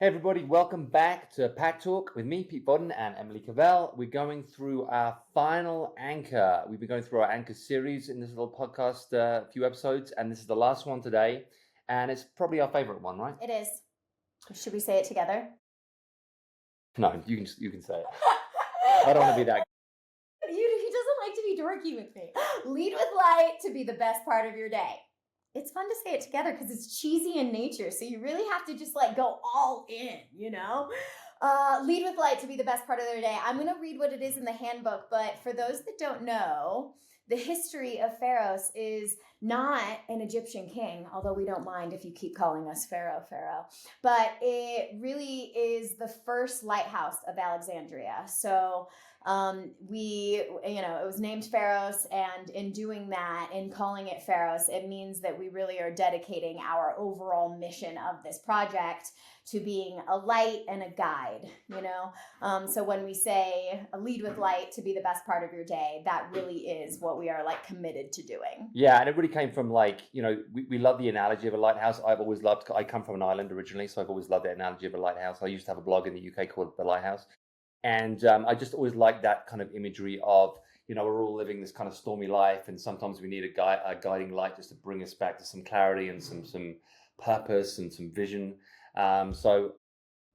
Hey everybody, welcome back to PAC Talk with me, Piet and Emylee Cavell. We're going through our final anchor. We've been going through our anchor series in this little podcast, few episodes, and this is the last one today. And it's probably our favorite one, right? It is. Should we say it together? No, you can say it. I don't want to be that. He doesn't like to be dorky with me. Lead with light to be the best part of your day. It's fun to say it together because it's cheesy in nature. So you really have to just go all in, Lead with light to be the best part of their day. I'm going to read what it is in the handbook. But for those that don't know, the history of Pharos is not an Egyptian king, although we don't mind if you keep calling us Pharaoh. But it really is the first lighthouse of Alexandria. So it was named Pharos, and in doing that, in calling it Pharos, it means that we really are dedicating our overall mission of this project to being a light and a guide, So when we say lead with light to be the best part of your day, that really is what we are committed to doing. Yeah, and it really came from we love the analogy of a lighthouse. I come from an island originally, so I've always loved the analogy of a lighthouse. I used to have a blog in the UK called The Lighthouse. And I just always liked that kind of imagery of, we're all living this kind of stormy life, and sometimes we need a guiding light just to bring us back to some clarity and some purpose and some vision. So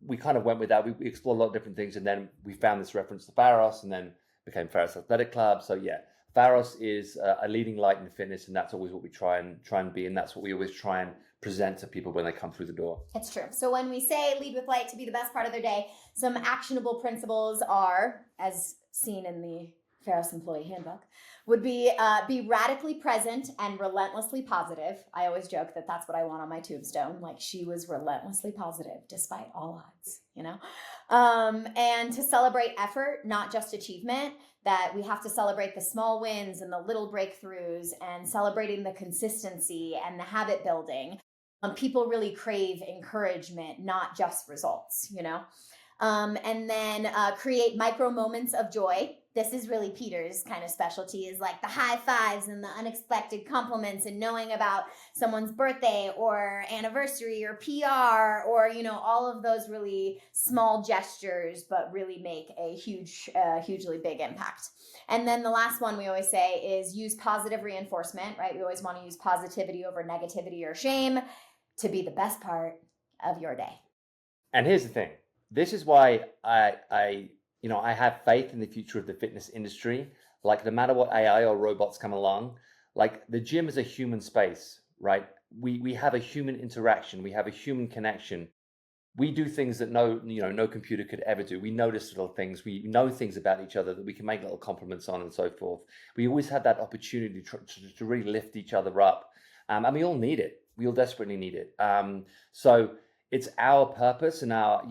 we kind of went with that. We explored a lot of different things, and then we found this reference to Pharos, and then became Pharos Athletic Club. So yeah, Pharos is a leading light in fitness, and that's always what we try and be, and that's what we always try and present to people when they come through the door. It's true. So when we say lead with light to be the best part of their day, some actionable principles are, as seen in the Pharos Employee Handbook, would be radically present and relentlessly positive. I always joke that that's what I want on my tombstone. She was relentlessly positive despite all odds, and to celebrate effort, not just achievement, that we have to celebrate the small wins and the little breakthroughs and celebrating the consistency and the habit building. People really crave encouragement, not just results, and then create micro moments of joy. This is really Peter's kind of specialty, is the high fives and the unexpected compliments and knowing about someone's birthday or anniversary or PR or, all of those really small gestures, but really make a hugely big impact. And then the last one we always say is use positive reinforcement, right? We always want to use positivity over negativity or shame to be the best part of your day. And here's the thing. This is why I have faith in the future of the fitness industry. No matter what AI or robots come along, the gym is a human space, right? We have a human interaction. We have a human connection. We do things that no computer could ever do. We notice little things. We know things about each other that we can make little compliments on and so forth. We always have that opportunity to really lift each other up. And we all need it. We all desperately need it. So it's our purpose and our,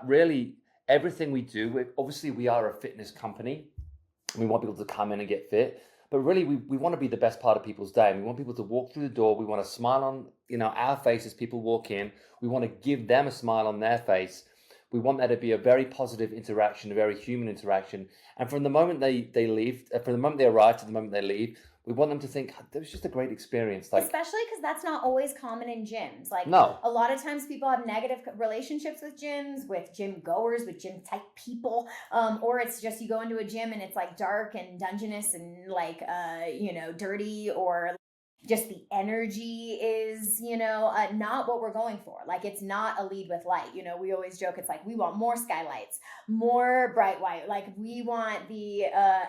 really everything we do. Obviously, we are a fitness company. We want people to come in and get fit. But really, we want to be the best part of people's day. And we want people to walk through the door. We want to smile on, our face as people walk in. We want to give them a smile on their face. We want that to be a very positive interaction, a very human interaction. And from the moment they leave, from the moment they arrive to the moment they leave, we want them to think that was just a great experience. Especially because that's not always common in gyms. No. A lot of times people have negative relationships with gyms, with gym goers, with gym type people. Or it's just you go into a gym and it's dark and dungeness and dirty, or just the energy is, not what we're going for. It's not a lead with light. We always joke, it's we want more skylights, more bright white. We want the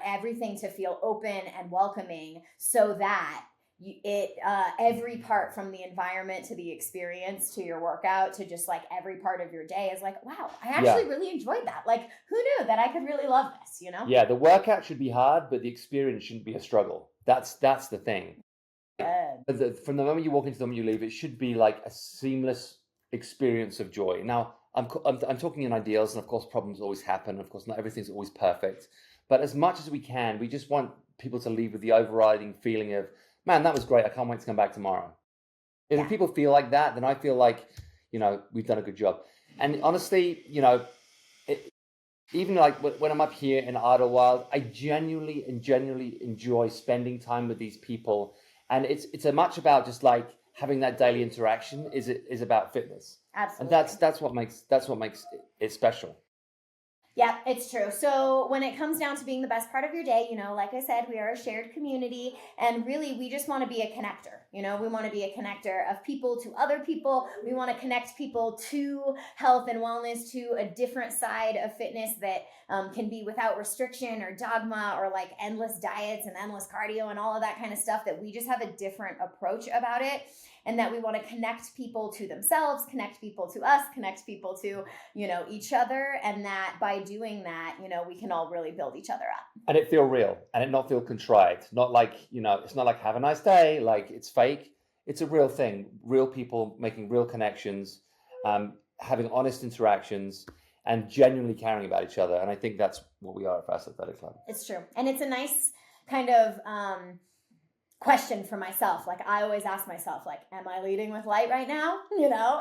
everything to feel open and welcoming, so that every part, from the environment to the experience to your workout to just every part of your day is wow, I actually really enjoyed that. Who knew that I could really love this, Yeah, the workout should be hard, but the experience shouldn't be a struggle. That's the thing. From the moment you walk into the moment you leave, it should be a seamless experience of joy. Now, I'm talking in ideals, and of course problems always happen. Of course, not everything's always perfect, but as much as we can, we just want people to leave with the overriding feeling of, man, that was great. I can't wait to come back tomorrow. And if people feel like that, then I feel like, we've done a good job. And honestly, even when I'm up here in Idlewild, I genuinely enjoy spending time with these people. And it's as much about just having that daily interaction is about fitness. Absolutely. And that's what makes it special. Yeah, it's true. So when it comes down to being the best part of your day, like I said, we are a shared community, and really we just want to be a connector. We want to be a connector of people to other people. We want to connect people to health and wellness, to a different side of fitness that can be without restriction or dogma or like endless diets and endless cardio and all of that kind of stuff, that we just have a different approach about it. And that we want to connect people to themselves, connect people to us, connect people to, each other. And that by doing that, we can all really build each other up. And it feel real, and it not feel contrived. Not like, it's not like have a nice day, like it's fake. It's a real thing. Real people making real connections, having honest interactions, and genuinely caring about each other. And I think that's what we are at Pharos Athletic Club. It's true. And it's a nice kind of question for myself. Like I always ask myself, like, am I leading with light right now?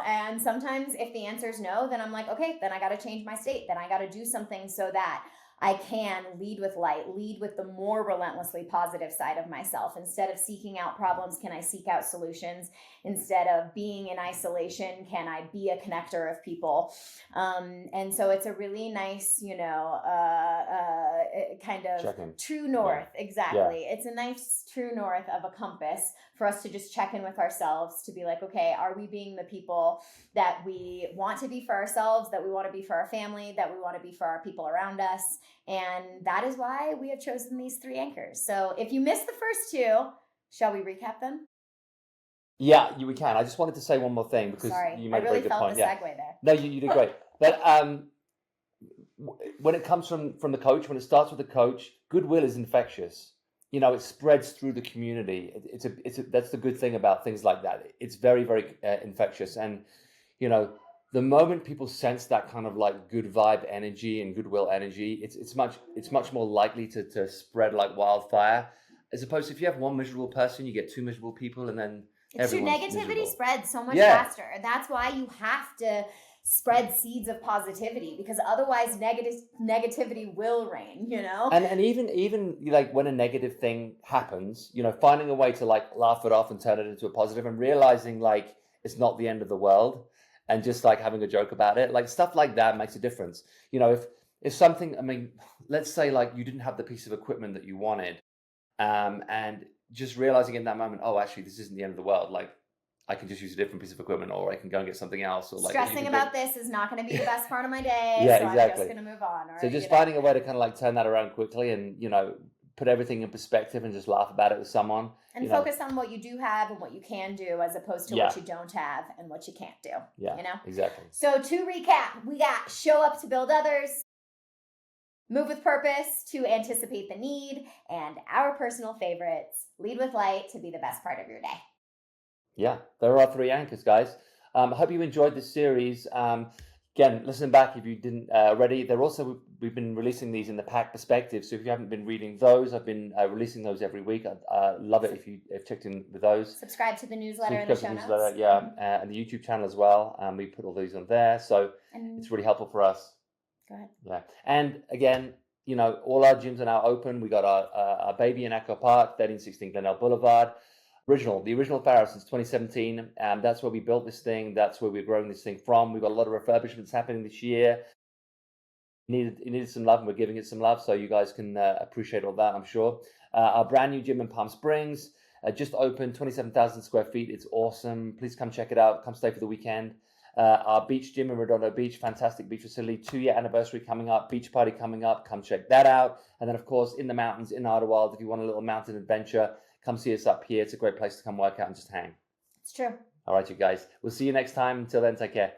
And sometimes if the answer is no, then I'm like, okay, then I got to change my state. Then I got to do something so that I can lead with light, lead with the more relentlessly positive side of myself. Instead of seeking out problems, can I seek out solutions? Instead of being in isolation, can I be a connector of people? And so it's a really nice, kind of Check-in. true north. Yeah. Exactly. Yeah. It's a nice true north of a compass for us to just check in with ourselves, to be like, okay, are we being the people that we want to be for ourselves, that we want to be for our family, that we want to be for our people around us? And that is why we have chosen these 3 anchors. So if you missed the first 2, shall we recap them? Yeah, we can. I just wanted to say one more thing, because Sorry, you made I really a very good felt point. the segue there. No, you did great. But when it comes from the coach, when it starts with the coach, goodwill is infectious. It spreads through the community. That's the good thing about things like that. It's very, very infectious. And, the moment people sense that kind of like good vibe energy and goodwill energy, it's much more likely to spread like wildfire, as opposed to if you have one miserable person, you get 2 miserable people, and then it's true. everyone's Negativity miserable. spreads so much faster. That's why you have to spread seeds of positivity, because otherwise negativity will reign, And even like when a negative thing happens, finding a way to like laugh it off and turn it into a positive, and realizing like it's not the end of the world, and just like having a joke about it, like stuff like that makes a difference. If something, I mean, let's say like you didn't have the piece of equipment that you wanted, and just realizing in that moment, oh, actually this isn't the end of the world, like I can just use a different piece of equipment, or I can go and get something else. Or like stressing about this is not going to be the best part of my day. Yeah, so exactly. I'm just going to move on. Or, so just finding a way to kind of like turn that around quickly, and put everything in perspective, and just laugh about it with someone. And focus on what you do have and what you can do, as opposed to what you don't have and what you can't do. Yeah, exactly. So to recap, we got show up to build others, move with purpose to anticipate the need, and our personal favorites, lead with light to be the best part of your day. Yeah, there are 3 anchors, guys. I hope you enjoyed this series. Again, listen back if you didn't already. We've been releasing these in the PAC Perspective. So if you haven't been reading those, I've been releasing those every week. I love it if you have checked in with those. Subscribe to the newsletter in the show notes. Yeah, and the YouTube channel as well. We put all these on there, so it's really helpful for us. Go ahead. Yeah, and again, all our gyms are now open. We got our baby in Echo Park, 1316 Glenelg Boulevard. The original Pharos since 2017. That's where we built this thing. That's where we're growing this thing from. We've got a lot of refurbishments happening this year. It needed some love, and we're giving it some love, so you guys can appreciate all that, I'm sure. Our brand new gym in Palm Springs just opened, 27,000 square feet. It's awesome. Please come check it out. Come stay for the weekend. Our beach gym in Redondo Beach, fantastic beach facility, 2-year anniversary coming up, beach party coming up. Come check that out. And then, of course, in the mountains in Idlewild, if you want a little mountain adventure, come see us up here. It's a great place to come work out and just hang. It's true. All right, you guys. We'll see you next time. Until then, take care.